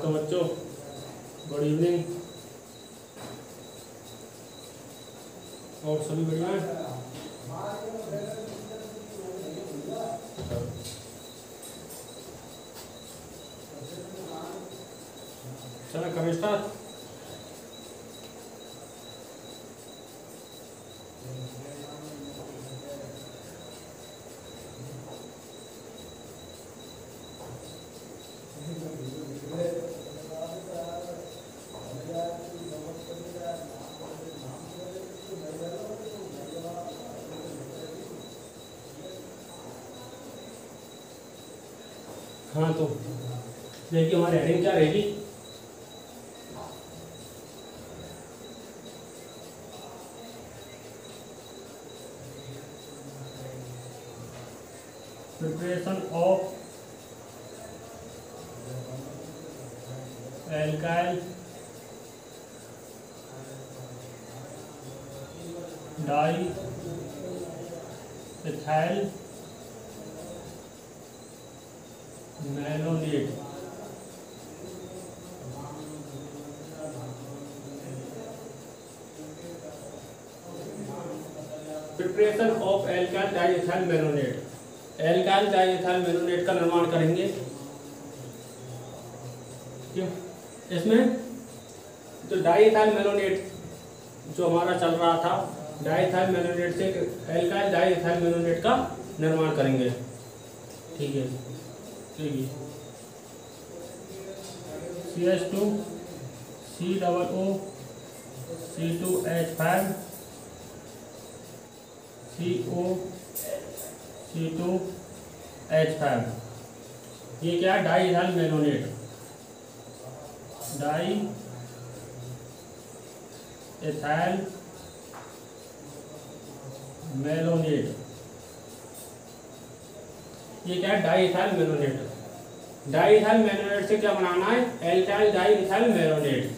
तो बच्चों good evening. और सभी बढ़िया हैं? चलो करें स्टार्ट। हाँ तो देखिए हमारी हेडिंग क्या रहेगी। Preparation of alkyl di ethyl malonate. Preparation of alkyl diethyl malonate. Alkyl diethyl malonate का निर्माण करेंगे। क्यों इसमें तो डाइइथाइल मैलोनेट जो हमारा चल रहा था, डाइइथाइल मैलोनेट से एल्काइल डाइइथाइल मैलोनेट का निर्माण करेंगे। ठीक है, देखिए CH2 COO C2H5 CO C2H5, ये क्या है? Diethyl malonate. Di ethyl malonate, ये क्या है? Diethyl malonate. डाइइथाइल मैलोनेट से क्या बनाना है? Alkyl diethyl malonate.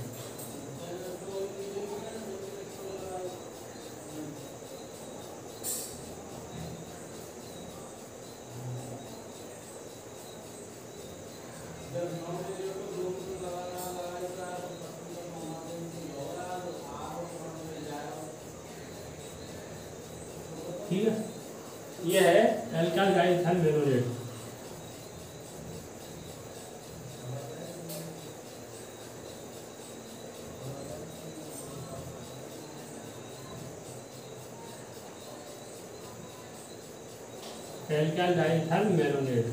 ठीक है, ये है alkyl diethyl malonate. Alkyl diethyl malonate.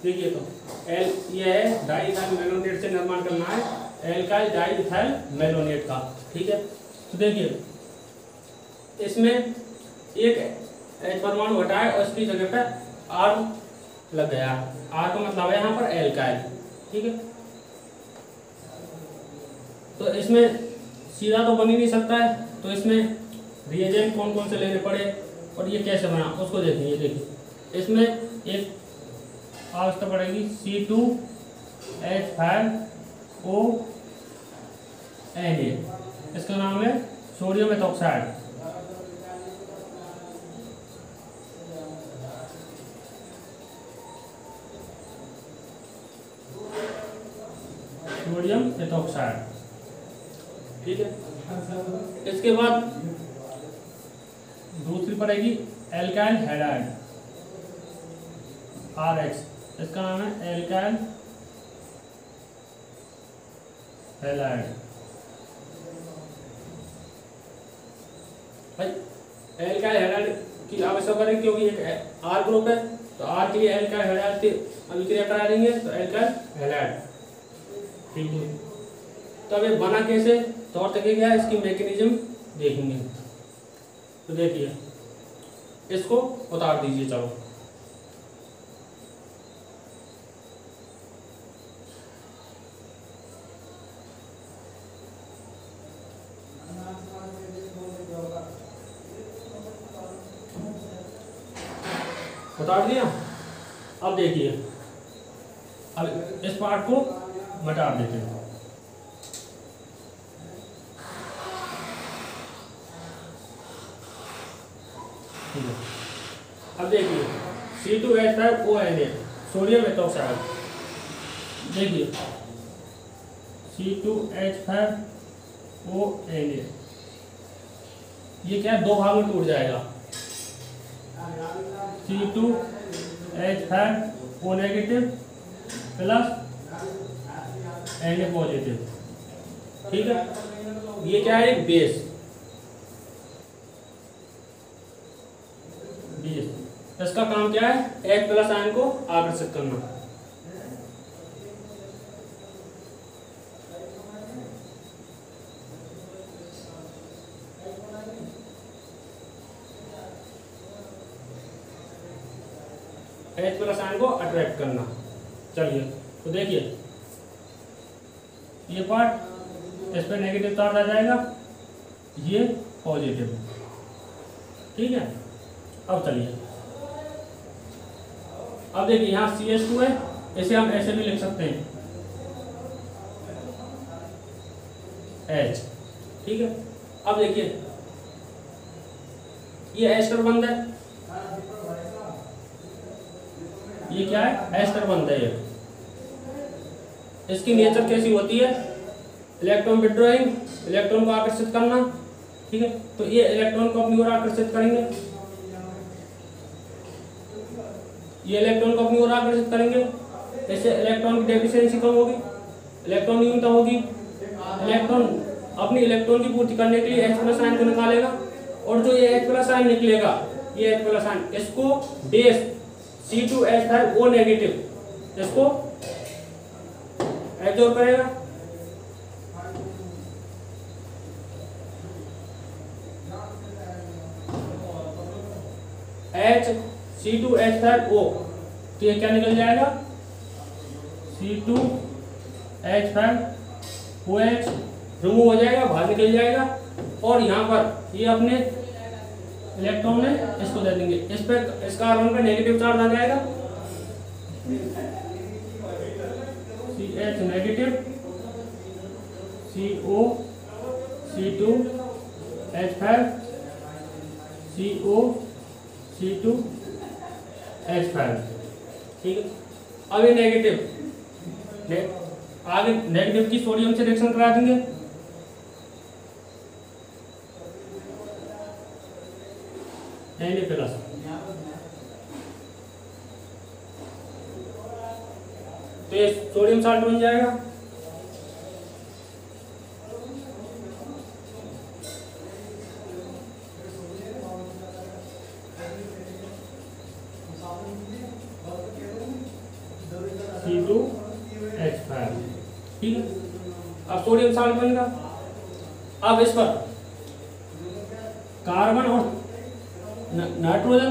देखिए तो ये है डाइइथाइल मैलोनेट से निर्माण करना है एल्काइल डाइइथाइल मैलोनेट का। ठीक है, तो देखिए इसमें एक H परमाणु हटाए और इसकी जगह पे R लग गया। R का मतलब है यहाँ पर एल्काइल। ठीक है, तो इसमें सीधा तो बन ही नहीं सकता है, तो इसमें रिएजेंट कौन कौन से लेने पड़े और ये कैसे बना उसको देखिए। देखिए इसमें एक आवश्यकता पड़ेगी C2H5O Na, इसका नाम है सोडियम एथॉक्साइड। Sodium ethoxide. ठीक है, इसके बाद दूसरी पड़ेगी एल्काइल हैलाइड RH, इसका नाम है एल्काइल हैलाइड। भाई एल्काइल हैलाइड की आवश्यकता है क्योंकि एक R ग्रुप है, तो R के लिए एल्काइल हैलाइड की अभिक्रिया करा देंगे तो एल्काइल हैलाइड। ठीक है, तो अब ये बना कैसे, तौर तरीके क्या है, इसकी मैकेनिज्म देखेंगे। तो देखिए इसको उतार दीजिए। चलो उतार दिया। अब देखिए, अब इस पार्ट को मिटा देते हैं। ठीक है। अब देखिए C2H5ONA सोडियम एथोक्साइड, देखिए C2H5ONA ये क्या है, दो भाग में टूट जाएगा। C2H5O negative plus Na positive, ठीक है। ये क्या है, एक बेस, इसका काम क्या है, H प्लस आयन को आकर्षित करना। H प्लस आयन को अट्रैक्ट करना। चलिए तो देखिए ये पार्ट, इस पर नेगेटिव चार्ज आ जाएगा, ये पॉजिटिव, ठीक है। अब चलिए, अब देखिए यहाँ CH2 है, इसे हम ऐसे भी लिख सकते हैं H, ठीक है। अब देखिए ये एस्टर बंद है, ये क्या है, एस्टर बंद है ये। इसकी नेचर कैसी होती है, इलेक्ट्रॉन विड्रॉइंग, इलेक्ट्रॉन को आकर्षित करना, ठीक है। तो ये इलेक्ट्रॉन को अपनी ओर आकर्षित करेंगे, ये इलेक्ट्रॉन को अपनी ओर आकर्षित करेंगे, इससे इलेक्ट्रॉन की डेफिशिएंसी कम होगी, इलेक्ट्रॉन न्यूनतम होगी। इलेक्ट्रॉन अपनी इलेक्ट्रॉन की पूर्ति करने के लिए H प्लस आयन को निकालेगा, और जो ये H प्लस आयन निकलेगा, ये H प्लस आयन इसको बेस C2H5O नेगेटिव इसको एब्जॉर्ब करेगा, C2H5O, तो ये क्या निकल जाएगा, C2H5OH रिमूव हो जाएगा, बाहर निकल जाएगा, और यहाँ पर ये अपने इलेक्ट्रॉन है इसको दे देंगे, इस पर इस कार्बन पर नेगेटिव चार्ज आ जाएगा, CH negative, CO, C2H5, CO, C2H5, ठीक है। अब ये नेगेटिव आगे नेगेटिव की सोडियम से रिएक्शन करा देंगे, Na प्लस, तो ये सोडियम साल्ट बन जाएगा। C2H5, ठीक है। अब सोडियम साल्ट बनेगा। अब इस पर कार्बन और नाइट्रोजन,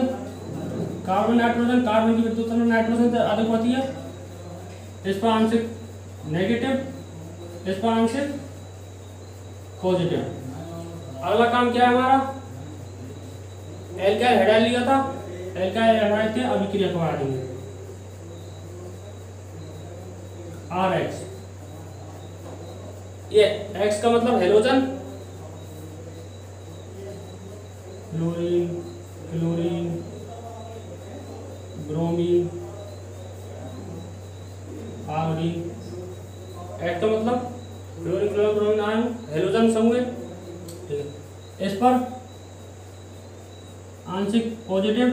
कार्बन नाइट्रोजन, कार्बन की विद्युत नाइट्रोजन से अधिक होती है, इस पर आंशिक नेगेटिव, इस पर आंशिक पॉजिटिव। अगला काम क्या है हमारा, एल्काइल हाइड्राइड लिया था, एल्काइल हाइड्राइड के अभिक्रिया करवा देंगे, RH, ये X का मतलब halogen, chlorine, chlorine, bromine, iodine. X का मतलब chlorine, chlorine, bromine, ion, halogen समूह, ठीक है। इस पर आंशिक पॉजिटिव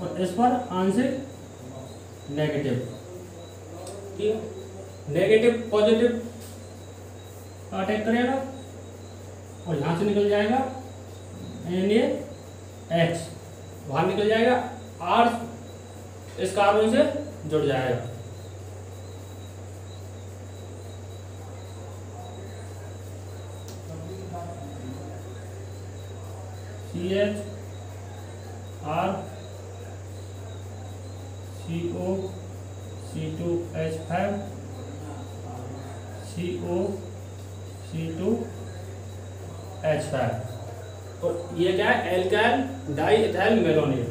और इस पर आंशिक नेगेटिव, ठीक है। नेगेटिव पॉजिटिव अटैक करेगा और यहाँ से निकल जाएगा NaH, बाहर निकल जाएगा, R इस कार्बन से जुड़ जाएगा, CH, R, CO, C2H5, CO, C2H5, और ये क्या है, एल्काइल डाई इथाइल मेलोनेट।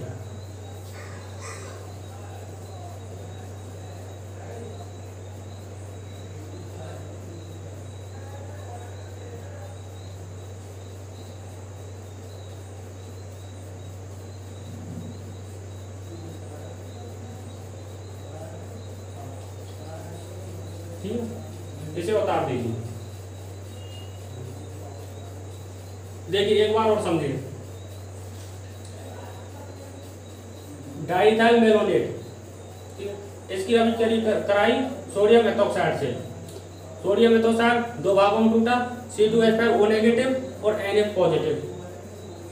इसे उतार दीजिए। देखिए एक बार और समझिए, डाइथाइल मेलोनेट, इसकी अभी करी कराई सोडियम मेथॉक्साइड से। सोडियम मेथॉक्साइड दो भागों में टूटा, C2H5O नेगेटिव और NH पॉजिटिव।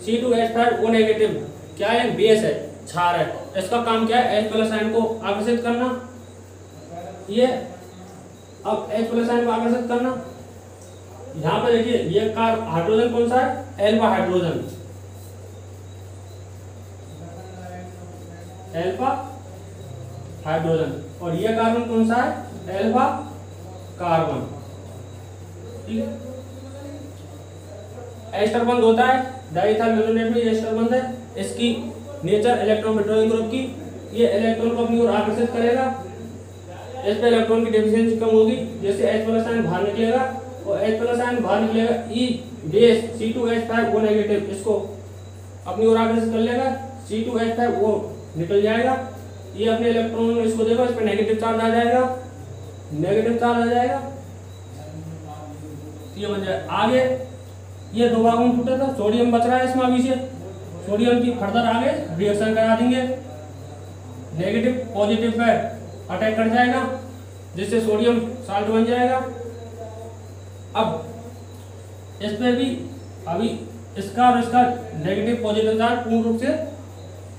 C2H5O नेगेटिव क्या है, बेस है, क्षार है। इसका काम क्या है, H+ आयन को आकर्षित करना। ये अब H+ आयन को आकर्षित करना, यहाँ पे देखिए ये हाइड्रोजन कौन सा है, एल्फा हाइड्रोजन, एल्फा हाइड्रोजन, और ये कार्बन कौन सा है, एल्फा कार्बन। ठीक है, एस्टर बंध होता है डाइथाइल मेलोनेट में, ये एस्टर बंध है। इसकी नेचर इलेक्ट्रॉन विड्रॉइंग ग्रुप की, ये इलेक्ट्रॉन को अपनी ओर आकर्षित करेगा। इस पे इलेक्ट्रॉन की डेफिशिएंसी कम होगी, जैसे H+ आयन बाहर निकलेगा, और H+ आयन बाहर निकलेगा, ई बेस C2H5O नेगेटिव इसको अपनी ओर आकर्षित कर लेगा, C2H5O निकल जाएगा, ये अपने इलेक्ट्रॉन इसको देगा, इस पर नेगेटिव चार्ज आ जाएगा, नेगेटिव चार्ज आ जाएगा, ये बन जाए। आगे ये दो भागों में टूटा था, सोडियम बच रहा है इसमें, अभी से सोडियम की फर्दर आगे रिएक्शन करा देंगे, नेगेटिव पॉजिटिव पे अटैक कर जाएगा, जिससे सोडियम साल्ट बन जाएगा। अब इस पे भी अभी इसका और इसका नेगेटिव पॉजिटिव चार्ज पूर्ण रूप से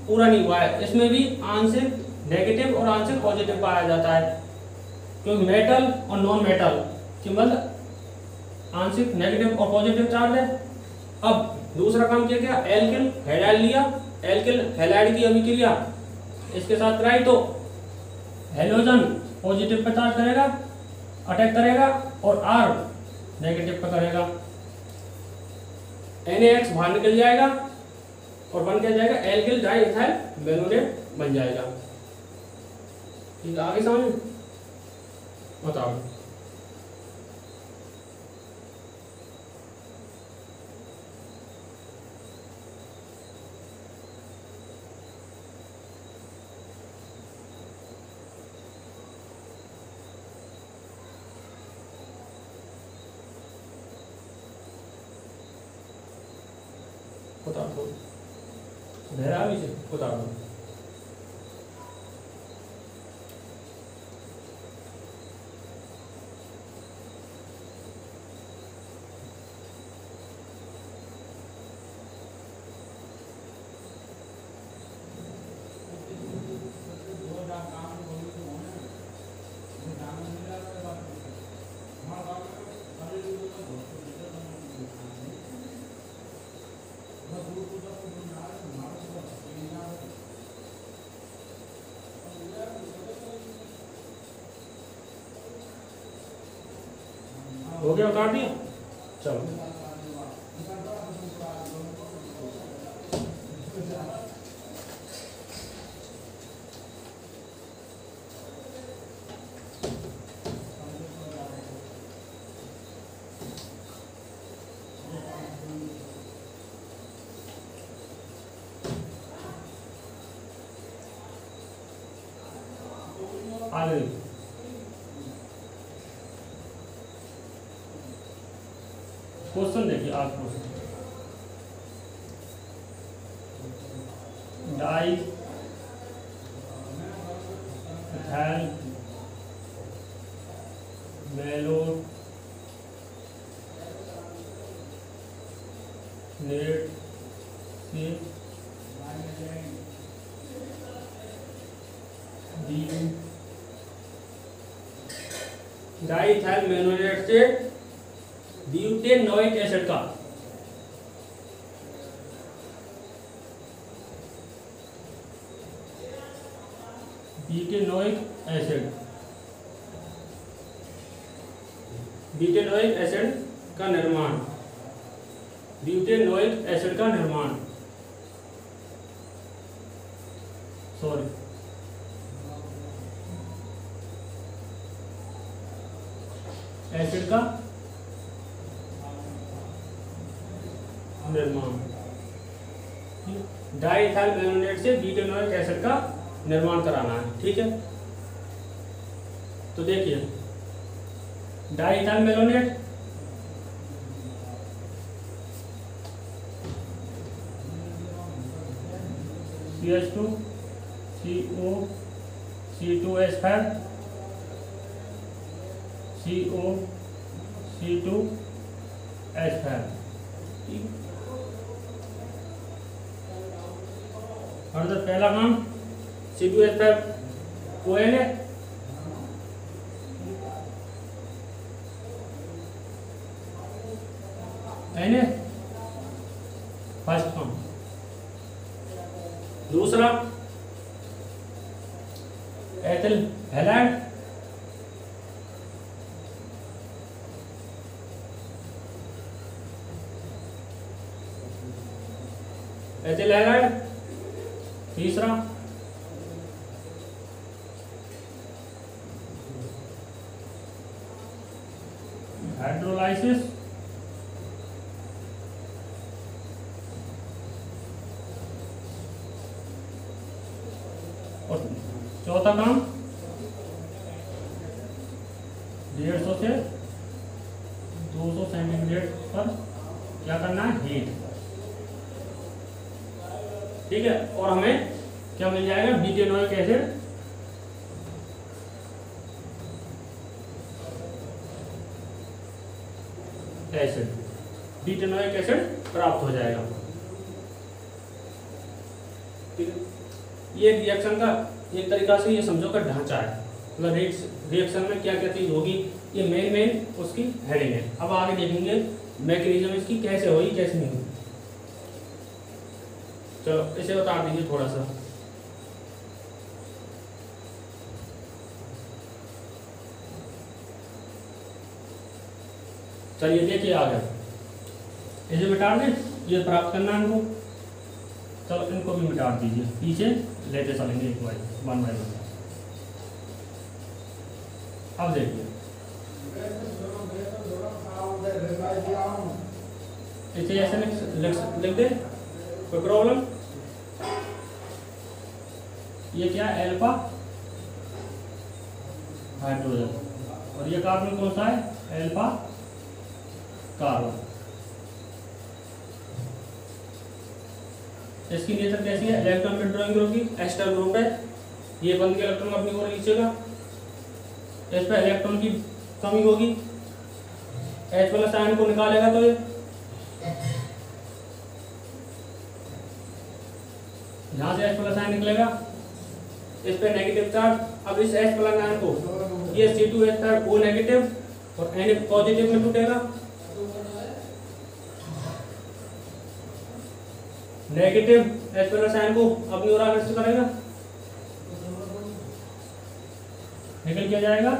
पूरा नहीं हुआ है, इसमें भी आंशिक नेगेटिव और आंशिक पॉजिटिव पाया जाता है, क्योंकि मेटल और नॉन मेटल के मतलब आंशिक नेगेटिव और पॉजिटिव चार्ज है। अब दूसरा काम किया गया, एल्किल हैलाइड लिया, एल्किल हैलाइड की अभिक्रिया इसके साथ कराई, तो हेलोजन पॉजिटिव पे चार्ज करेगा, अटैक करेगा, और R नेगेटिव पे करेगा, NaX बाहर निकल जाएगा और बन क्या जाएगा, एल्किल डाइथाइल मेलोनेट बन जाएगा। ठीक है, आगे समझ बताओ। बता दो धैर्य से बता दो। हो गया, उतार दिया, चलो। आगे क्वेश्चन देखिए, आज क्वेश्चन डाइथाइल मेलोनेट से डाइथाइल मेलोनेट से ब्यूटेनोइक एसिड का ब्यूटेनोइक एसिड का निर्माण, ब्यूटेनोइक एसिड का निर्माण, सॉरी एसिड का निर्माण, डाइथाइल मेलोनेट से ब्यूटेनोइक एसिड का निर्माण कराना है। ठीक है, तो देखिए diethyl malonate, CH2 CO C2H5 CO C2H5। और तो पहला काम C2H5 ONA, Na फर्स्ट काम। दूसरा एथिल हैलाइड, एथिल हैलाइड। तीसरा हाइड्रोलाइसिस, और चौथा काम 150 से 200 सेंटीग्रेड पर क्या करना है, हीट। ठीक है, और हमें क्या मिल जाएगा, ब्यूटेनोइक एसिड। ब्यूटेनोइक एसिड प्राप्त हो जाएगा। ठीक है, ये रिएक्शन का एक तरीका से ये समझो का ढांचा है, मतलब रिएक्शन में क्या क्या चीज होगी, ये मेन उसकी हेडिंग है। अब आगे देखेंगे मैकेनिज्म इसकी कैसे होगी कैसे नहीं होगी। चलो इसे बता दीजिए थोड़ा सा। चलिए देखिए आगे, इसे मिटा दें, ये प्राप्त करना है इनको। चलो इनको भी मिटा दीजिए, पीछे लेते चलेंगे एक बार वन बाय वन। अब देखिए इसे ऐसे लिख दे, कोई प्रॉब्लम। ये क्या है, एल्फा हाइड्रोजन, और ये कार्बन कौन सा है, एल्फा कार्बन। इसकी नेचर कैसी है, इलेक्ट्रॉन विड्रॉइंग ग्रुप की, एस्टर ग्रुप है। ये बंद के इलेक्ट्रॉन अपनी ओर खींचेगा, इस पर इलेक्ट्रॉन की कमी होगी, H+ आयन को निकालेगा तो ये यहाँ से H+ आयन निकलेगा, इस पे नेगेटिव चार्ज। अब इस H+ आयन को ये C2H5 O नेगेटिव और Na पॉजिटिव में टूटेगा, नेगेटिव H+ आयन को अपनी ओर आकर्षित करेगा, निकल क्या जाएगा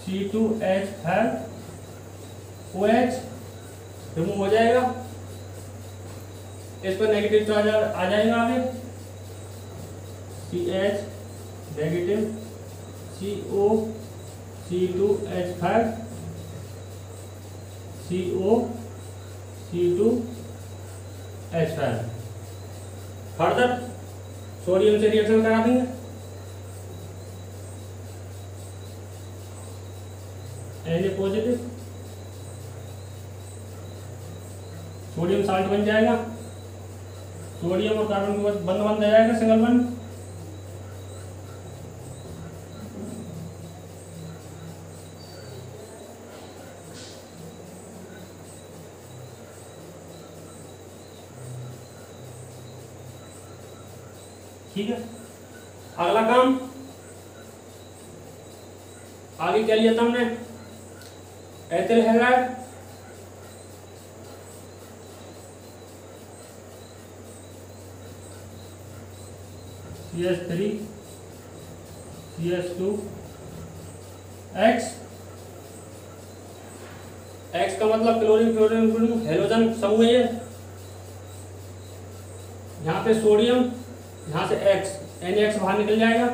C2H5OH रिमूव हो जाएगा, इस पर नेगेटिव चार्ज आ जाएगा आगे, CH negative CO C2H5 CO C2H5। Further sodium से रिएक्शन करा देंगे, Na पॉजिटिव, सोडियम साल्ट बन जाएगा, सोडियम और कार्बन के बाद बंद आ जाएगा, सिंगल बंद। ठीक है, अगला काम आगे क्या लिया था हमने, ethyl halide, CH3 CH2 X का मतलब क्लोरीन फ्लोरीन हेलोजन समूह है। यहाँ पे सोडियम, यहाँ से X NX बाहर निकल जाएगा,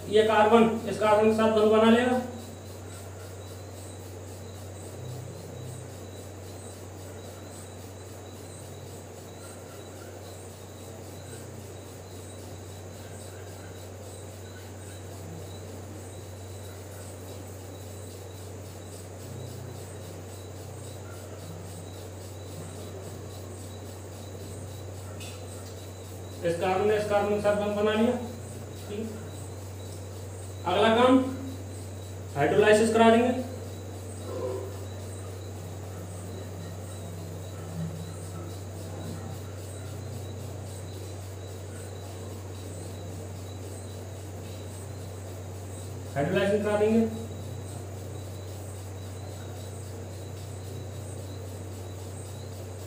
ये कार्बन इस कार्बन के साथ बंध बना लेगा, इस कार्बन ने इस कार्बन के साथ बंध बना लिया। ठीक, अगला काम हाइड्रोलाइसिस करा देंगे। हाइड्रोलाइसिस करा देंगे।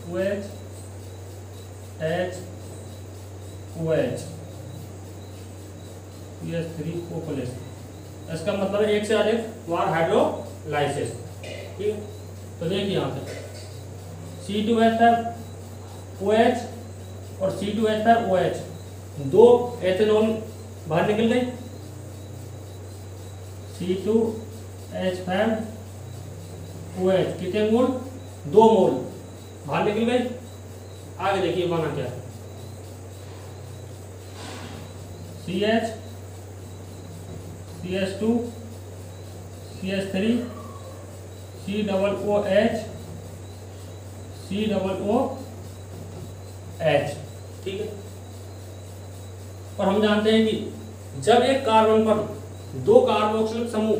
OH H OH CH3O+। इसका मतलब है एक से अधिक बार हाइड्रोलाइसिस। ठीक है, तो देखिए यहाँ पे C2H5OH और C2H5OH, दो एथेनॉल बाहर निकल गई। C2H5OH कितने मोल? 2 मोल बाहर निकल गई। आगे देखिए बना क्या है, CH CH2 CH3 COOH COOH। ठीक है, और हम जानते हैं कि जब एक कार्बन पर 2 कार्बोक्सिलिक समूह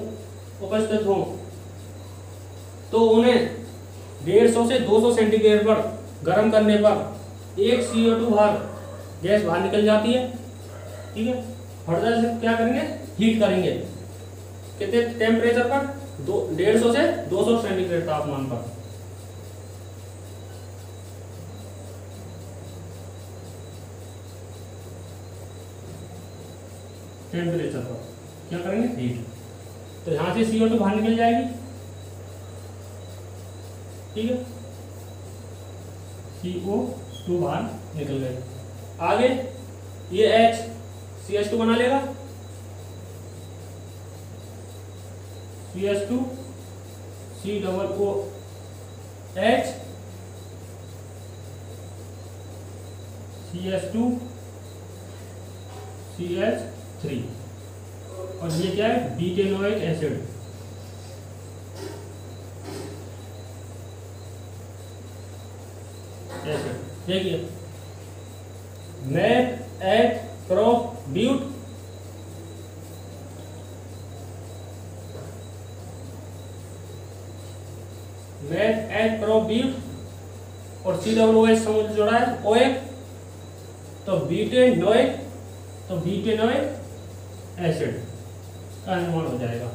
उपस्थित हों तो उन्हें 150 से 200 सेंटीग्रेड पर गर्म करने पर एक CO2 गैस बाहर निकल जाती है। ठीक है, फर्दर से क्या करेंगे, हीट करेंगे। कितने टेम्परेचर पर? 150 से 200 सेंटीग्रेड तापमान पर। टेम्परेचर पर क्या करेंगे, हीट। तो यहां से CO2 बाहर निकल जाएगी। ठीक है, CO2 बाहर निकल गई। आगे ये H CH2 बना लेगा, CH2 COOH CH2 CH3, और ये क्या है, बीटेनोइक एसिड। देखिए meth eth prop but, meth eth prop but और COOH समूह जोड़ा है OH, तो बीटेनोइक एसिड का निर्माण हो जाएगा।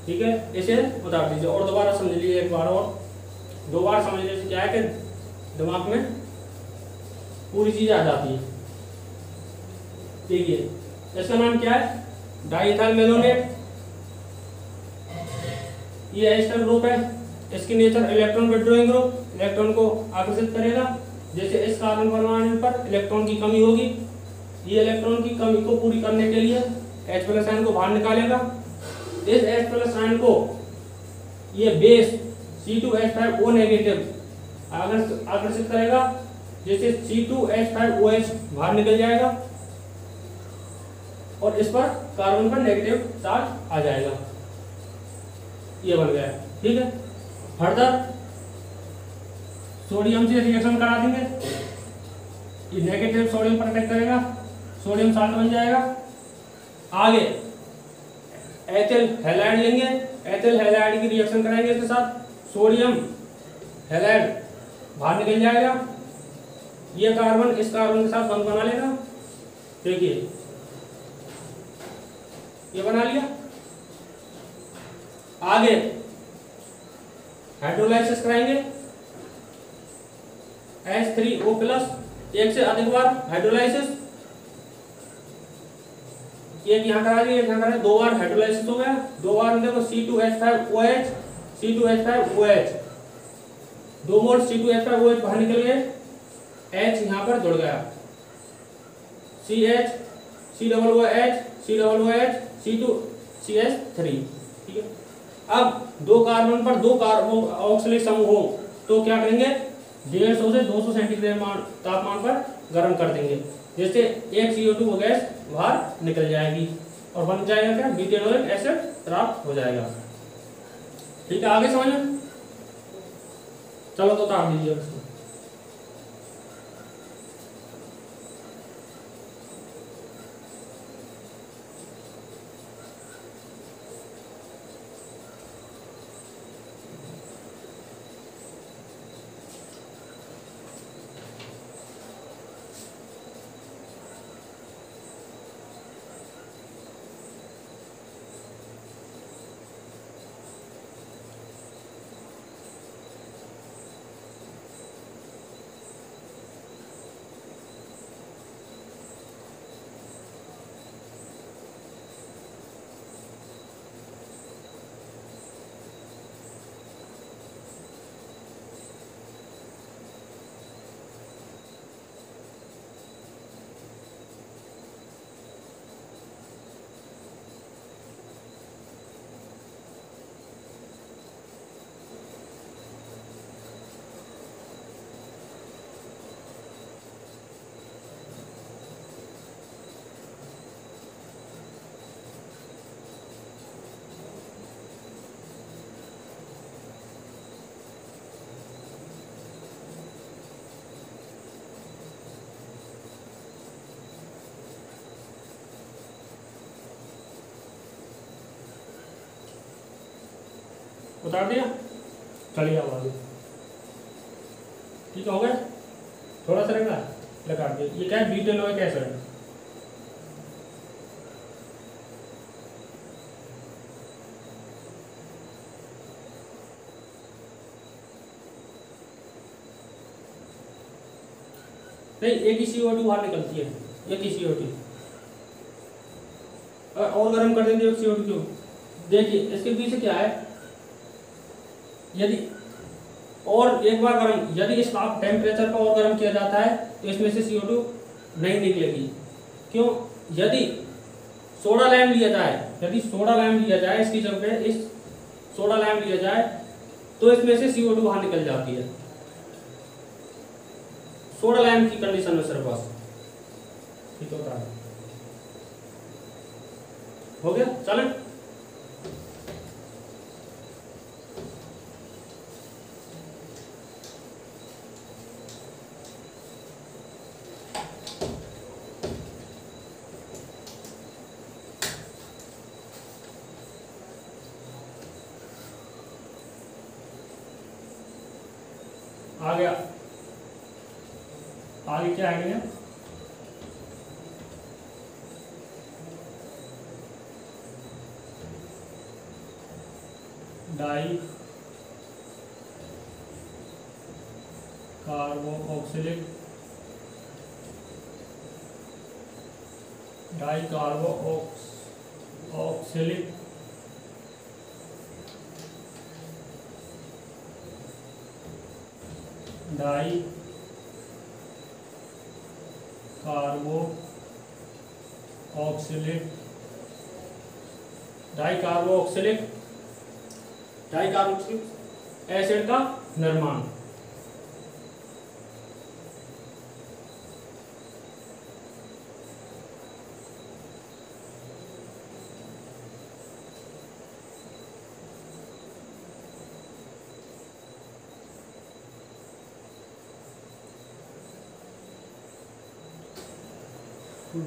ठीक है, इसे उतार दीजिए और दोबारा समझ लीजिए एक बार, और 2 बार समझने से क्या है कि दिमाग में पूरी चीज आ जाती है। देखिए इसका नाम क्या है, डाइइथाइल मेलोनेट। ये एस्टर ग्रुप है, इसकी nature electron withdrawing group, electron को आकर्षित करेगा। जैसे इस कार्बन परमाणु पर इलेक्ट्रॉन की कमी होगी, ये इलेक्ट्रॉन की कमी को पूरी करने के लिए H+ आयन को बाहर निकालेगा। इस H+ आयन को ये बेस C2H5O नेगेटिव आकर्षित करेगा, जैसे C2H5OH बाहर निकल जाएगा और इस पर कार्बन पर नेगेटिव चार्ज आ जाएगा। ये बन गया। ठीक है, फर्दर सोडियम से रिएक्शन करा देंगे, ये नेगेटिव सोडियम पर अटैक करेगा, सोडियम साल्ट बन जाएगा। आगे एथिल हैलाइड लेंगे, एथिल हैलाइड की रिएक्शन कराएंगे इसके साथ, सोडियम हैलाइड बाहर निकल जाएगा। ये कार्बन इस कार्बन के साथ बंध बना लेगा। देखिए ये बना लिया। आगे हाइड्रोलाइसिस कराएंगे, H3O+, एक से अधिक बार हाइड्रोलाइसिस। एक यहाँ करा दिया, एक यहाँ करा, 2 बार हाइड्रोलाइसिस हो गया। 2 बार देखो C2H5OH C2H5OH 2 मोल C2H5OH बाहर निकल गए, H यहाँ पर जुड़ गया, CH COOH COOH C2CH3। ठीक है, अब 2 कार्बन पर 2 कार्बोक्सिलिक समूह हो तो क्या करेंगे, 150 से 200 सेंटीग्रेड तापमान पर गर्म कर देंगे, जिससे एक CO2 गैस बाहर निकल जाएगी और बन जाएगा क्या, ब्यूटेनोइक एसिड प्राप्त हो जाएगा। ठीक है, आगे समझ में, चलो तो उतार दीजिए उसको। उतार दिया, चलिए अब आगे। ठीक हो गया, थोड़ा सा रहेगा लगा दिया। ये क्या है, ब्यूटेनोइक एसिड। नहीं, एक ही CO2 बाहर निकलती है, एक ही CO2 और गर्म कर देंगे CO2 क्यों। देखिए इसके पीछे क्या है, यदि और एक बार गर्म, यदि इस टेम्परेचर को और गर्म किया जाता है तो इसमें से CO2 नहीं निकलेगी। क्यों, यदि सोडा लैम्प लिया जाए, यदि सोडा लैम्प लिया जाए इसकी जगह, इस सोडा लैम्प लिया जाए तो इसमें से CO2 बाहर निकल जाती है, सोडा लैम्प की कंडीशन में सिर्फ बस। ठीक होता है, हो गया, चलें। आ गया, आगे क्या है, di carboxylic, di carboxylic di carboxylic acid का निर्माण।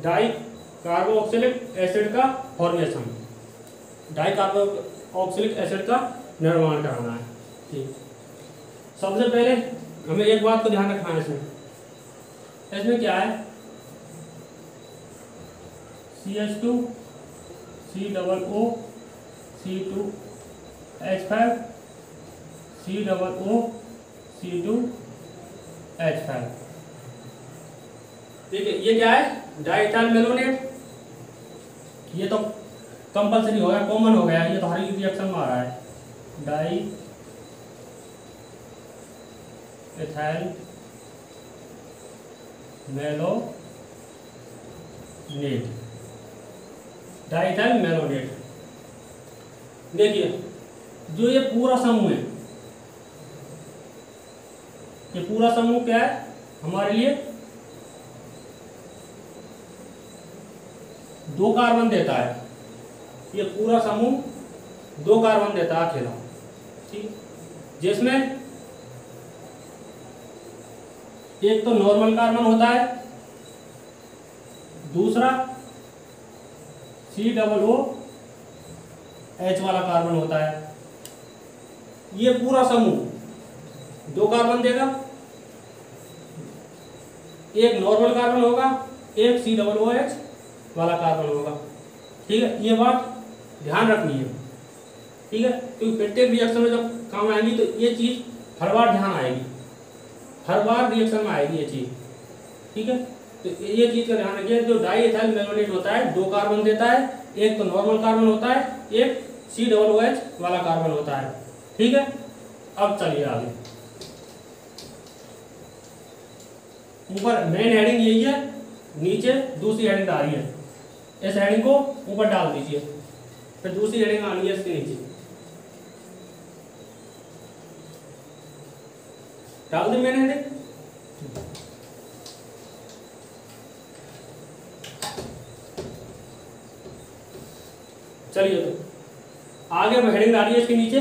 डाई कार्बोक्सिलिक एसिड का फॉर्मेशन, डाई कार्बोक्सिलिक एसिड का निर्माण कराना है। ठीक, सबसे पहले हमें एक बात को ध्यान रखना है, इसमें क्या है, CH2 COO C2H5 COO C2H5। ठीक है, ये क्या है, डाइथाइल मेलोनेट। ये तो कंपलसरी हो गया, कॉमन हो गया, ये तो हर एक रिएक्शन में आ रहा है, diethyl malonate, diethyl malonate. देखिए जो ये पूरा समूह है, ये पूरा समूह क्या है हमारे लिए, 2 कार्बन देता है। ये पूरा समूह 2 कार्बन देता है अकेला। ठीक, जिसमें एक तो नॉर्मल कार्बन होता है, दूसरा COOH वाला कार्बन होता है। ये पूरा समूह 2 कार्बन देगा, एक नॉर्मल कार्बन होगा, एक COOH वाला कार्बन होगा। ठीक है, ये बात ध्यान रखनी है। ठीक है, क्योंकि प्रत्येक रिएक्शन में जब काम आएंगी तो ये चीज हर बार ध्यान आएगी, हर बार रिएक्शन में आएगी ये चीज। ठीक है, तो ये चीज का ध्यान रखिए। जो डाई एथाइल मेलोनेट होता है 2 कार्बन देता है, एक तो नॉर्मल कार्बन होता है, एक COOH वाला कार्बन होता है। ठीक है, अब चलिए आगे। ऊपर मेन हेडिंग यही है, नीचे दूसरी हेडिंग आ रही है, इस हेडिंग को ऊपर डाल दीजिए, फिर दूसरी हेडिंग आनी है इसके नीचे, डाल दी मैंने हेडिंग। चलिए तो आगे हेडिंग डालिए इसके नीचे,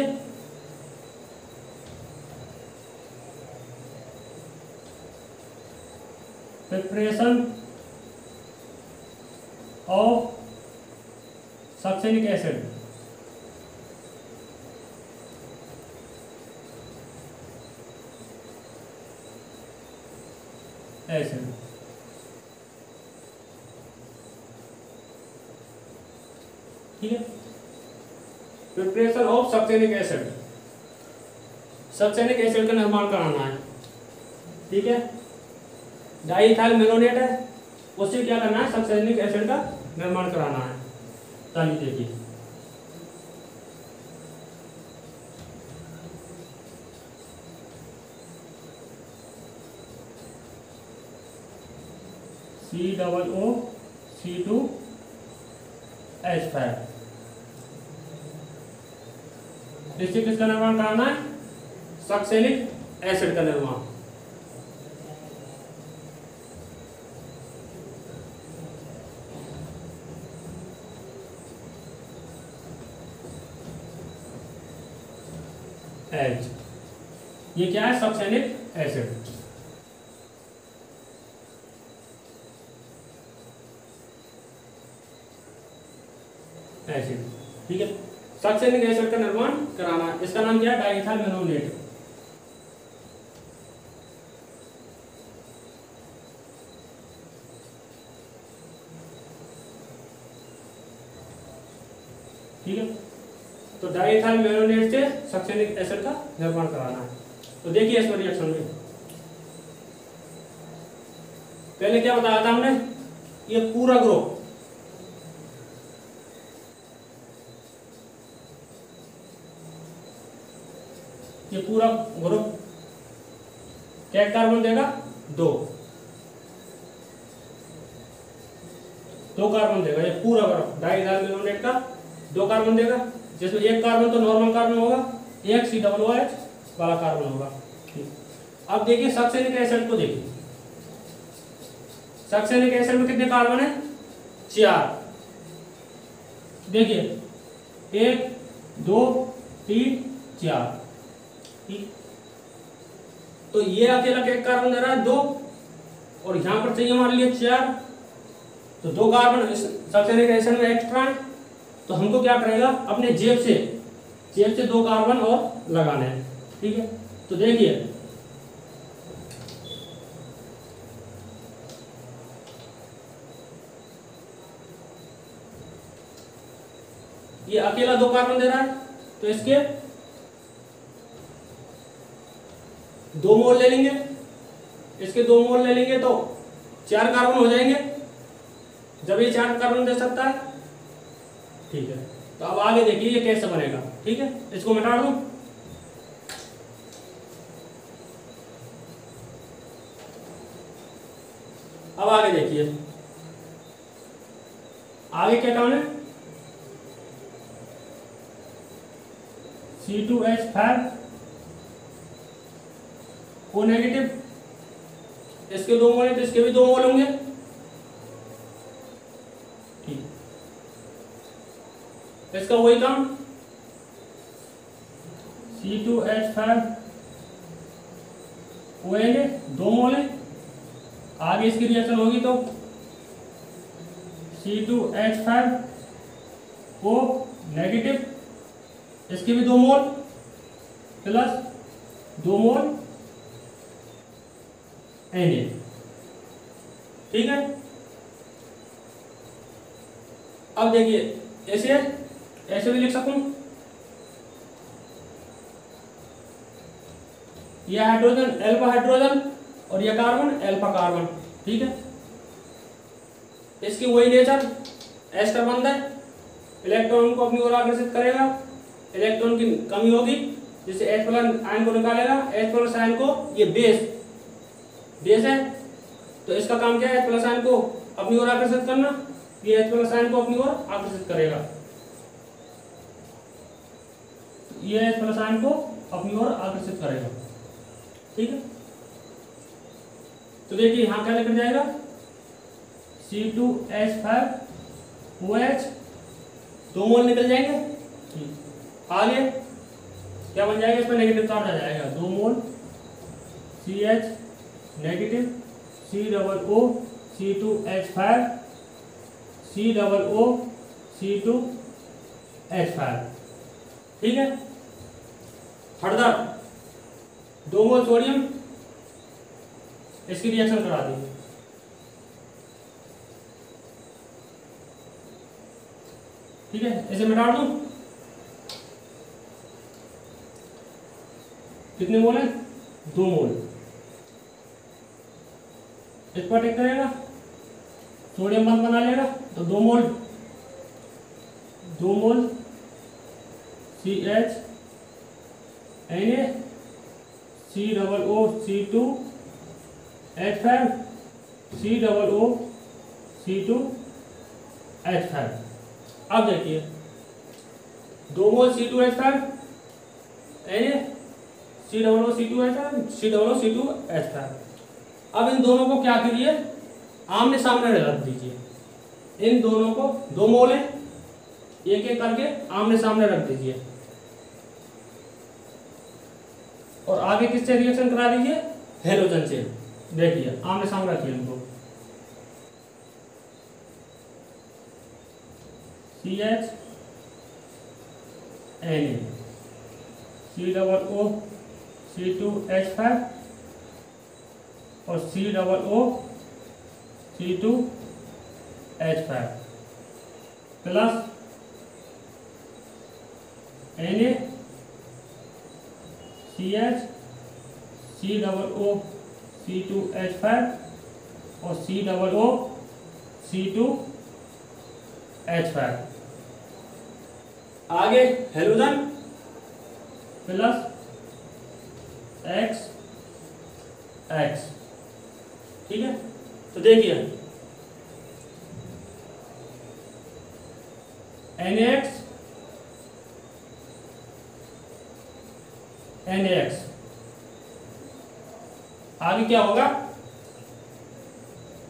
preparation of succinic acid. Acid. ठीक है, preparation of succinic acid, succinic acid का निर्माण कराना है। ठीक है, डाइइथाइल मेलोनेट है, उससे क्या करना है, सक्सेनिक एसिड का निर्माण कराना है। चलिए देखिए, COO(C2H5), इससे किसका निर्माण कराना है, सक्सेनिक एसिड का निर्माण। H, ये क्या है, सक्सेनिक एसिड। एसिड, ठीक है, सक्सेनिक एसिड का निर्माण कराना है। इसका नाम क्या है, डाइइथाइल मेलोनेट। ठीक है, तो डाइइथाइल मेलोनेट से सक्सेनिक एसिड का निर्माण कराना है। तो देखिए इसमें रिएक्शन में पहले क्या बताया था हमने, ये पूरा ग्रुप क्या कार्बन देगा, दो कार्बन देगा। ये पूरा ग्रुप डाइइथाइल मेलोनेट का 2 कार्बन देगा, जिसमें एक कार्बन तो नॉर्मल कार्बन होगा, एक COOH वाला कार्बन होगा। अब देखिए सक्सेनिक एसिड को देखिए, सक्सेनिक एसिड में कितने कार्बन है, 4। देखिए 1 2 3 4, ठीक। तो ये अकेला एक कार्बन दे रहा है 2, और यहां पर चाहिए हमारे लिए 4, तो 2 कार्बन सक्सेनिक एसिड में एक्स्ट्रा है। तो हमको क्या करेगा, अपने जेब से 2 कार्बन और लगाने हैं। ठीक है, तो देखिए ये अकेला 2 कार्बन दे रहा है, तो इसके 2 मोल ले लेंगे, इसके 2 मोल ले लेंगे तो 4 कार्बन हो जाएंगे, जब ये 4 कार्बन दे सकता है। ठीक है, तो अब आगे देखिए ये कैसे बनेगा। ठीक है, इसको मिटा दूं, अब आगे देखिए, आगे क्या काम है, C2H5 O नेगेटिव, इसके 2 मोल है तो इसके भी 2 मोल होंगे। ठीक, इसका वही काम, C2H5 ONA 2 मोल है, आगे इसकी रिएक्शन होगी तो C2H5 O नेगेटिव, इसके भी 2 मोल प्लस 2 मोल Na। ठीक है, अब देखिए ऐसे भी लिख सकूं, यह हाइड्रोजन अल्फा हाइड्रोजन और यह कार्बन अल्फा कार्बन। ठीक है, इसकी वही नेचर, एस्टर बंध है, इलेक्ट्रॉन को अपनी ओर आकर्षित करेगा, इलेक्ट्रॉन की कमी होगी जिससे H प्लस आयन को निकालेगा। H प्लस आयन को, ये बेस है, तो इसका काम क्या है, H प्लस आयन को अपनी ओर आकर्षित करना, ये H प्लस आयन को अपनी ओर आकर्षित करेगा, ये H प्लस आयन को अपनी ओर आकर्षित करेगा। ठीक है, तो देखिए यहां क्या निकल जाएगा, C2H5OH 2 मोल निकल जाएंगे। आगे क्या बन जाएगा, इसमें नेगेटिव चार्ज आ जाएगा, 2 मोल CH negative, COO C2H5 COO C2H5। ठीक है, फर्दर 2 मोल सोडियम इसकी रिएक्शन करा दी। ठीक है, इसे मिटा दूं। कितने मोल है? 2 मोल। इस पर टेक करेगा, सोडियम बंद बना लेगा तो 2 मोल CH Na COO2H5 COO2H5। अब देखिए 2 मोल C2H5 Na COO2H5। अब इन दोनों को क्या करिए, आमने सामने रख दीजिए। इन दोनों को 2 मोल है, एक एक करके आमने सामने रख दीजिए और आगे किससे रिएक्शन करा दीजिए? हेलोजन से। देखिए आमने सामने रखिए इनको। CH Na COO2H5 और COO2H5 plus Na CH COO2H5 और COO2H5। आगे हेलोजन प्लस X। ठीक है, तो देखिए NaX आगे क्या होगा?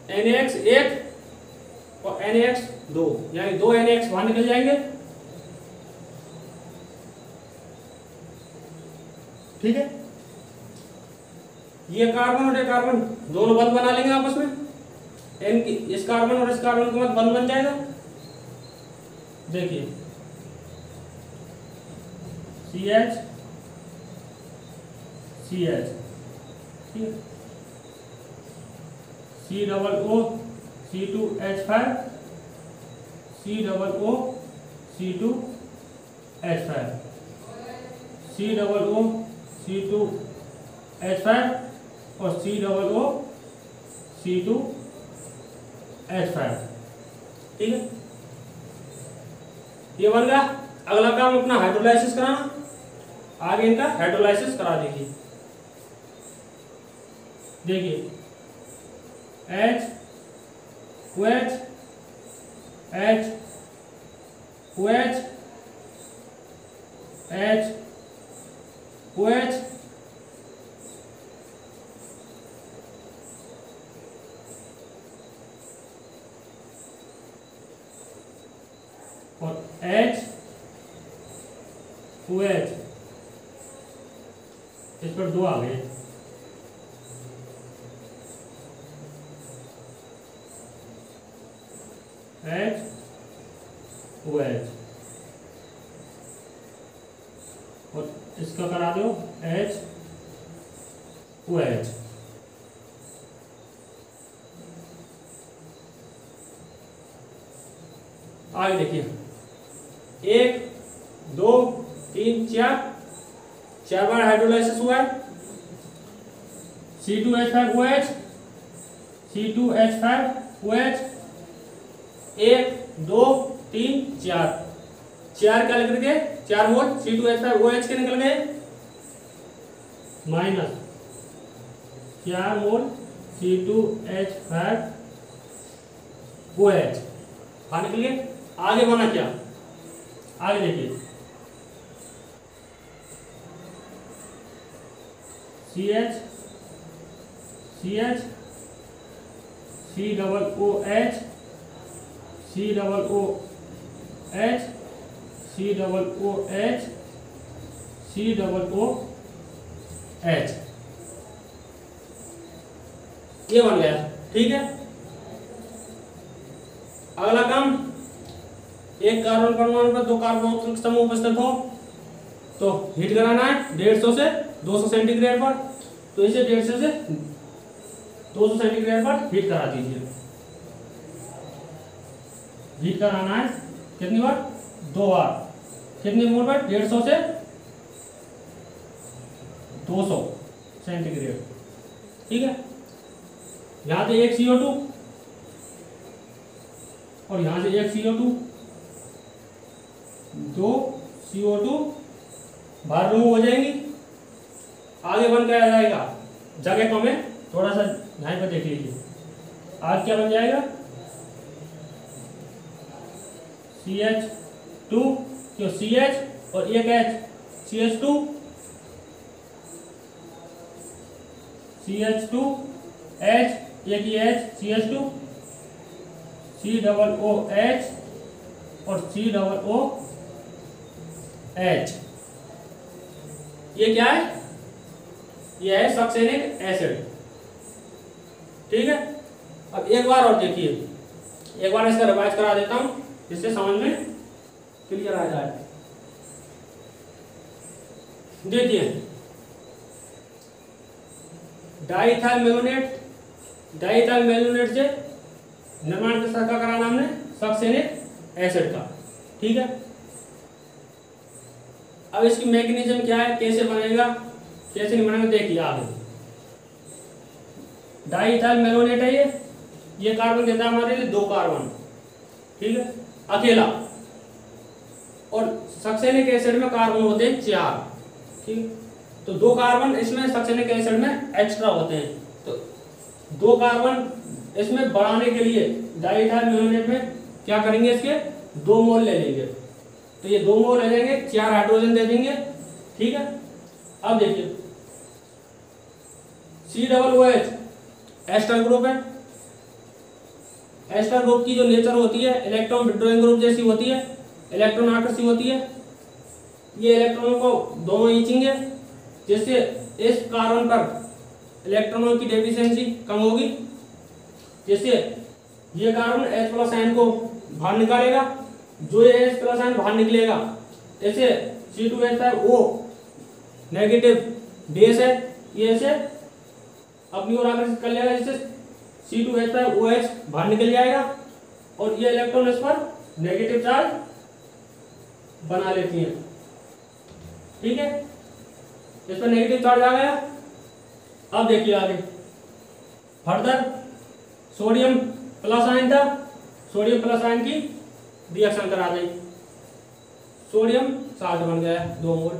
NaX 1 और NaX 2, यानी 2 NaX बाहर निकल जाएंगे। ठीक है, ये कार्बन और ये कार्बन दोनों बंद बना लेंगे आपस में। इस कार्बन और इस कार्बन के बाद बंद बन जाएगा। देखिए CH ठीक है, COO2H5 COO2H5 और COO2H5। ठीक है, ये बन गया। अगला काम अपना हाइड्रोलाइसिस कराना। आगे इनका हाइड्रोलाइसिस करा दीजिए। देखिए HOH HOH HOH और HOH, इस पर 2 आ गए। HOH और इसका करा दो HOH। आगे देखिए 1 2 3 4 बार हाइड्रोलाइसिस हुआ है। C2H5OH C2H5OH 1 2 3 4 क्या निकल गए? 4 मोल C2H5OH के निकल गए, माइनस 4 मोल C2H5OH निकल गए। आगे बना क्या? आगे देखिए CH COOH COOH COOH ये बन गया। ठीक है, अगला काम, एक कार्बन परमाणु पर 2 कार्बन समूह उपस्थित हो तो हीट कराना है 150 से 200 सेंटीग्रेड पर। तो इसे 150 से 200 सेंटीग्रेड पर हीट करा दीजिए। हीट कराना है कितनी बार? 2 बार। कितनी मोल पर? 150 से 200 सेंटीग्रेड। ठीक है, यहां से एक CO2 और यहां से एक CO2, 2 CO2 बाहर रिमूव हो जाएंगी। आगे बन क्या आ जाएगा? जगह कम है, थोड़ा सा यहां पर देख लीजिए। आगे क्या बन जाएगा? CH2 क्यों CH और एक H, CH2 H, एक ही H CH2, COOH और COOH। ये क्या है? ये है सक्सेनिक एसिड। ठीक है, अब एक बार और देखिए, एक बार इसका रिवाइज करा देता हूं जिससे समझ में क्लियर आ जाए। देखिए, डाइथाइल मेलोनेट से निर्माण किसका कराना हमने? सक्सेनिक एसिड का। ठीक है, अब इसकी मैकेनिज्म क्या है, कैसे बनेगा, कैसे नहीं बनेगा, देखिए आगे। डाइथाइल मेलोनेट है ये कार्बन देता है हमारे लिए 2 कार्बन। ठीक है, अकेला। और सक्सेनिक एसिड में कार्बन होते हैं 4। ठीक, तो 2 कार्बन इसमें सक्सेनिक एसिड में एक्स्ट्रा होते हैं। तो 2 कार्बन इसमें बढ़ाने के लिए डाइथाइल मेलोनेट में क्या करेंगे, इसके 2 मोल ले लेंगे। तो ये 2 मोल ले लेंगे, 4 हाइड्रोजन दे देंगे। ठीक है, अब देखिए COOH एस्टर ग्रुप है। एस्टर ग्रुप की जो नेचर होती है इलेक्ट्रॉन विड्रॉइंग ग्रुप जैसी होती है, इलेक्ट्रॉन आकर्षी होती है। ये इलेक्ट्रॉनों को दोनों खींचेंगे, जिससे इस कार्बन पर इलेक्ट्रॉनों की डेफिशिएंसी कम होगी, जिससे ये कार्बन H+ आयन को बाहर निकालेगा। जो ये H+ आयन बाहर निकलेगा, ऐसे C2H5O नेगेटिव बेस है, ये ऐसे अपनी ओर आकर्षित कर लेगा, जिससे C2H5OH बाहर निकल जाएगा और ये इलेक्ट्रॉन इस पर नेगेटिव चार्ज बना लेती हैं। ठीक है, इस पर नेगेटिव चार्ज आ गया। अब देखिए आगे फर्दर सोडियम प्लस आयन था, सोडियम प्लस आयन की रिएक्शन करा दें, सोडियम साल्ट बन गया 2 मोल।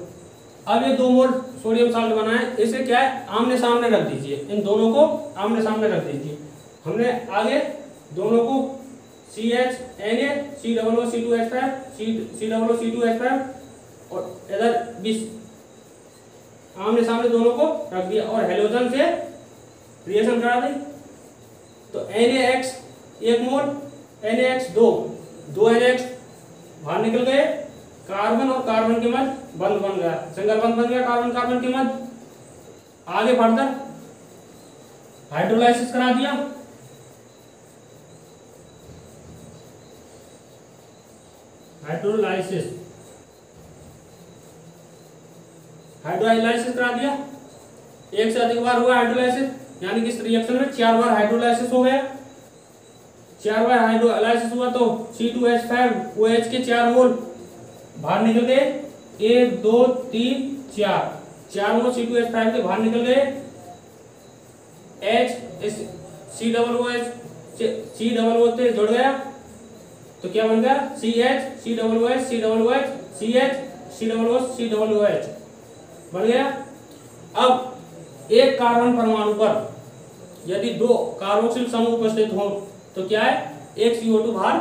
अब ये 2 मोल सोडियम साल्ट बना है, इसे क्या है आमने सामने रख दीजिए, इन दोनों को आमने सामने रख दीजिए। हमने आगे दोनों को CHNA COOC2H5 और इधर 20 आमने सामने दोनों को रख दिया और हेलोजन से रिएक्शन करा दें। तो NaX 1 मोल, NaX 2 NaX बाहर निकल गए, कार्बन और कार्बन के मध्य बंध बन गया, सिंगल बंध बन गया कार्बन कार्बन के मध्य। आगे फर्दर हाइड्रोलाइसिस करा दिया, हाइड्रोलाइसिस करा दिया। एक से अधिक बार हुआ हाइड्रोलाइसिस, यानी कि इस रिएक्शन में 4 बार हाइड्रोलाइसिस हो गया। 4 बार हाइड्रोलाइसिस हुआ तो C2H5OH के 4 मोल बाहर निकल गए, 1 2 3 4 मोल C2H5 के बाहर निकल गए। COOH से जुड़ गया तो क्या बन गया CH बन गया। अब एक कार्बन परमाणु पर यदि 2 कार्बोक्सिल समूह उपस्थित हो तो क्या है, एक CO2 बाहर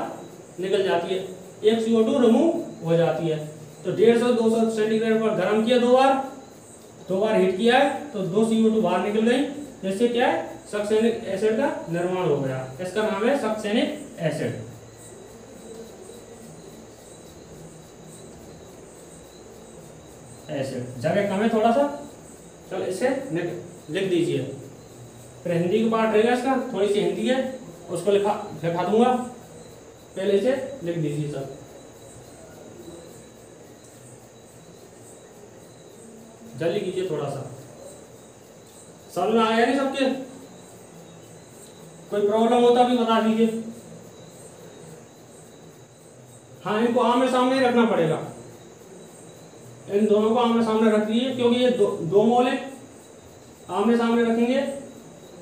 निकल जाती है, एक CO2 रिमूव हो जाती है। तो 150-200 सेंटीग्रेड पर गर्म किया, 2 बार हीट किया है तो 2 CO2 बाहर निकल गई, जिससे क्या है सक्सेनिक एसिड का निर्माण हो गया। इसका नाम है सक्सेनिक एसिड। जगह कम है थोड़ा सा, चल इसे लिख दीजिए। फिर हिंदी का पार्ट रहेगा, इसका थोड़ी सी हिंदी है उसको लिखा दूंगा, पहले इसे लिख दीजिए सर। जल्दी कीजिए थोड़ा सा, समझ में आया नहीं सबके? कोई प्रॉब्लम होता भी बता दीजिए। हाँ, इनको आमने सामने ही रखना पड़ेगा, इन दोनों को आमने सामने रख दीजिए, क्योंकि ये दो मोल है, आमने सामने रखेंगे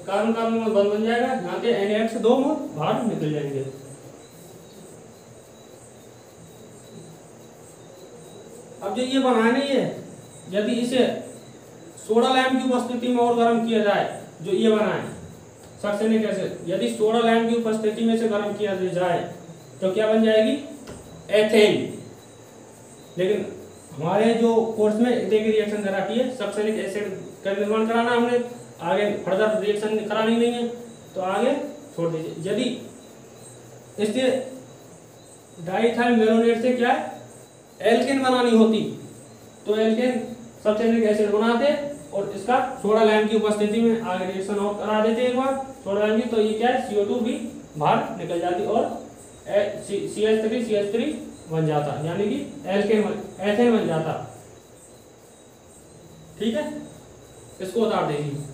कार्बन कार्बन में बंद बन जाएगा, यहाँ के NH 2 मोल बाहर निकल जाएंगे। अब जो ये बनाना है, यदि इसे सोडा लैंप की उपस्थिति में और गर्म किया जाए, जो ये बना है सक्सेनिक एसिड, यदि सोडा लैंप की उपस्थिति में से गर्म किया जाए तो क्या बन जाएगी? एथेन। लेकिन हमारे जो कोर्स में देखिए रिएक्शन कराती है, सक्सेनिक एसिड का निर्माण कराना, हमने आगे फर्दर रिएक्शन करानी नहीं है, तो आगे छोड़ दीजिए। यदि इससे डाइथाइल मेलोनेट से क्या है एल्केन बनानी होती, तो एल्केन सक्सेनिक एसिड बनाते और इसका सोडा लैंप की उपस्थिति में आगे रिएक्शन और करा देते एक बार सोडा लैंप की, तो ये क्या है CO2 भी बाहर निकल जाती और CH3 बन जाता, यानी कि एथेन बन जाता। ठीक है, इसको उतार दीजिए।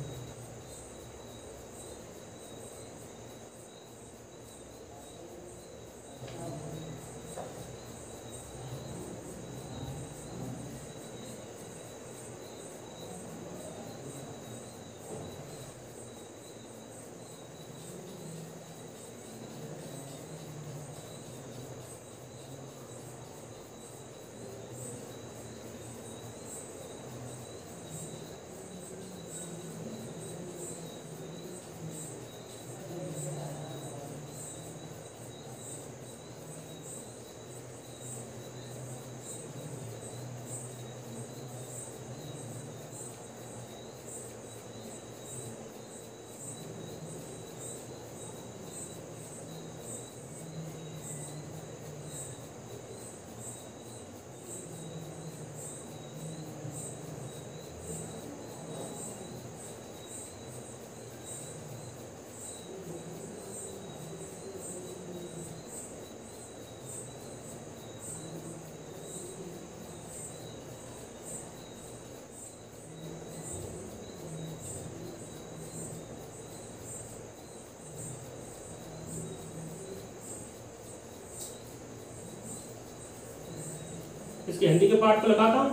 इसके हिंदी के पार्ट को लगाता हूं,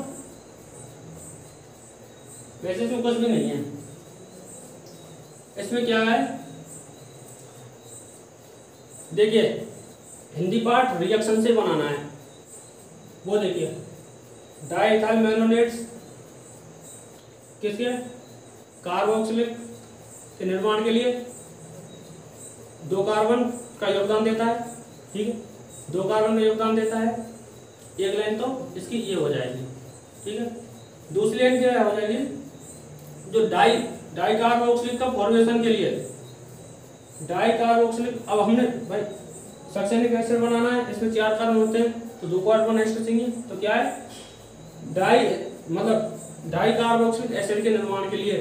वैसे इसमें कुछ भी नहीं है। इसमें क्या है देखिए, हिंदी पार्ट रिएक्शन से बनाना है। वो देखिए डाइथाइल मेलोनेट्स किसके कार्बोक्सिलिक के निर्माण के लिए 2 कार्बन का योगदान देता है। ठीक है, 2 कार्बन का योगदान देता है। एक लाइन तो इसकी ये हो जाएगी। ठीक है, दूसरी लाइन क्या हो जाएगी, जो डाई कार्बोक्सिलिक का फॉर्मेशन के लिए डाई कार्बोक्सिलिक, अब हमने भाई सक्सेनिक एसिड बनाना है, इसमें 4 कार्बन होते हैं तो 2 कार्बन एक्स्ट्रा चाहिए, तो क्या है डाई कार्बोक्सिलिक एसिड के निर्माण के लिए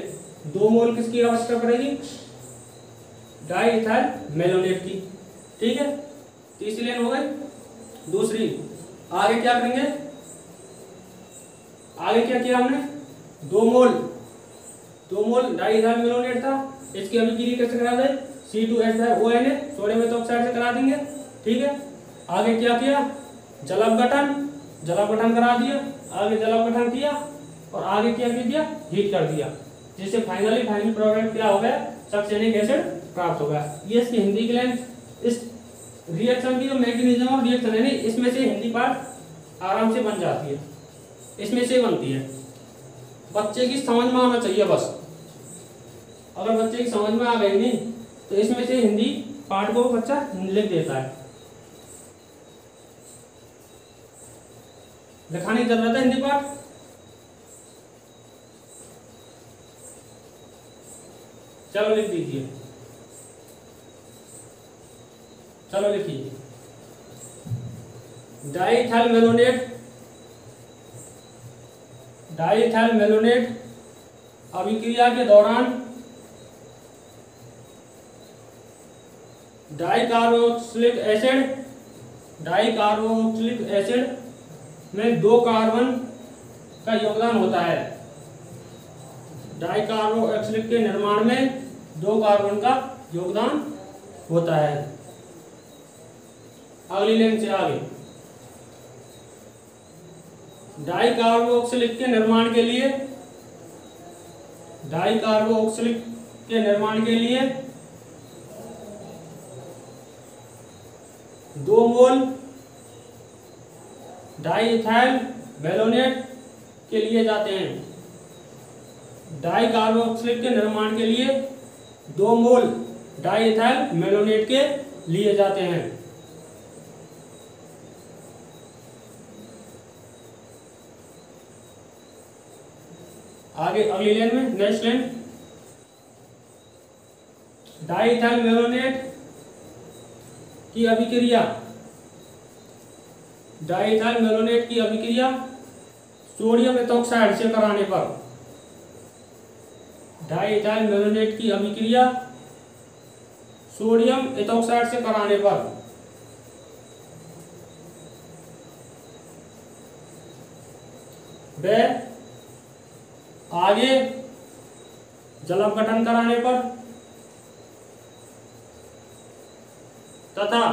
2 मोल किसकी आवश्यकता पड़ेगी, डाइथाइल मेलोनेट की। ठीक है, तीसरी लाइन हो गई। दूसरी आगे क्या करेंगे, आगे क्या किया हमने 2 मोल डाइथाइल मेलोनेट था, इसकी अभिक्रिया कैसे करा दे C2H5ONA सोडियम मेथॉक्साइड से करा देंगे। ठीक है, आगे क्या किया जलावगठन करा दिया, आगे जलावगठन किया और आगे क्या किया हीट कर दिया, जिससे फाइनल प्रोडक्ट क्या हो गया सक्सेनिक एसिड प्राप्त हो गया। ये इसकी हिंदी की लाइन। इस रिएक्शन की जो मैकेनिज्म और रिएक्शन है नहीं, इसमें से हिंदी पार्ट आराम से बन जाती है, इसमें से बनती है। बच्चे की समझ में आना चाहिए बस, अगर बच्चे की समझ में आ गई नहीं तो इसमें से हिंदी पार्ट को बच्चा लिख देता है, लिखाने की जरूरत है हिंदी पार्ट। चलो लिख दीजिए, चलो लिखिए डाइथाइल मेलोनेट अभिक्रिया के दौरान डाइकार्बोक्सिलिक एसिड में 2 कार्बन का योगदान होता है। डाइकार्बोक्सिलिक के निर्माण में 2 कार्बन का योगदान होता है। अगली लाइन से आगे, डाई कार्बोक्सिलिक के निर्माण के लिए, डाई कार्बोक्सिलिक के निर्माण के लिए 2 मोल डाई इथाइल मैलोनेट के लिए जाते हैं। डाई कार्बोक्सिलिक के निर्माण के लिए 2 मोल डाई इथाइल मैलोनेट के लिए जाते हैं। आगे अगली लाइन में, next line, di ethyl malonate की अभिक्रिया, डाई इथाइल मैलोनेट की अभिक्रिया सोडियम एथोक्साइड से कराने पर, डाई इथाइल मैलोनेट की अभिक्रिया सोडियम एथोक्साइड से कराने पर व आगे जलापघटन कराने पर तथा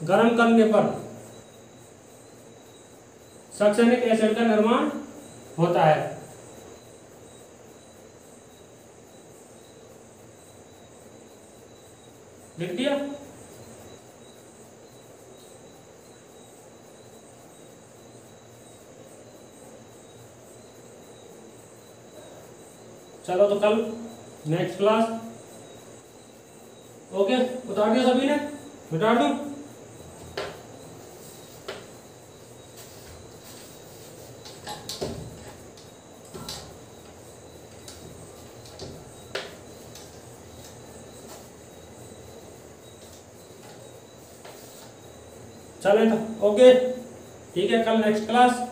गर्म करने पर सक्सेनिक एसिड का निर्माण होता है। लिख दिया। चलो तो कल नेक्स्ट क्लास। ओके, उतार दिया सभी ने, मिटा दूं? चले तो ओके, ठीक है, कल नेक्स्ट क्लास।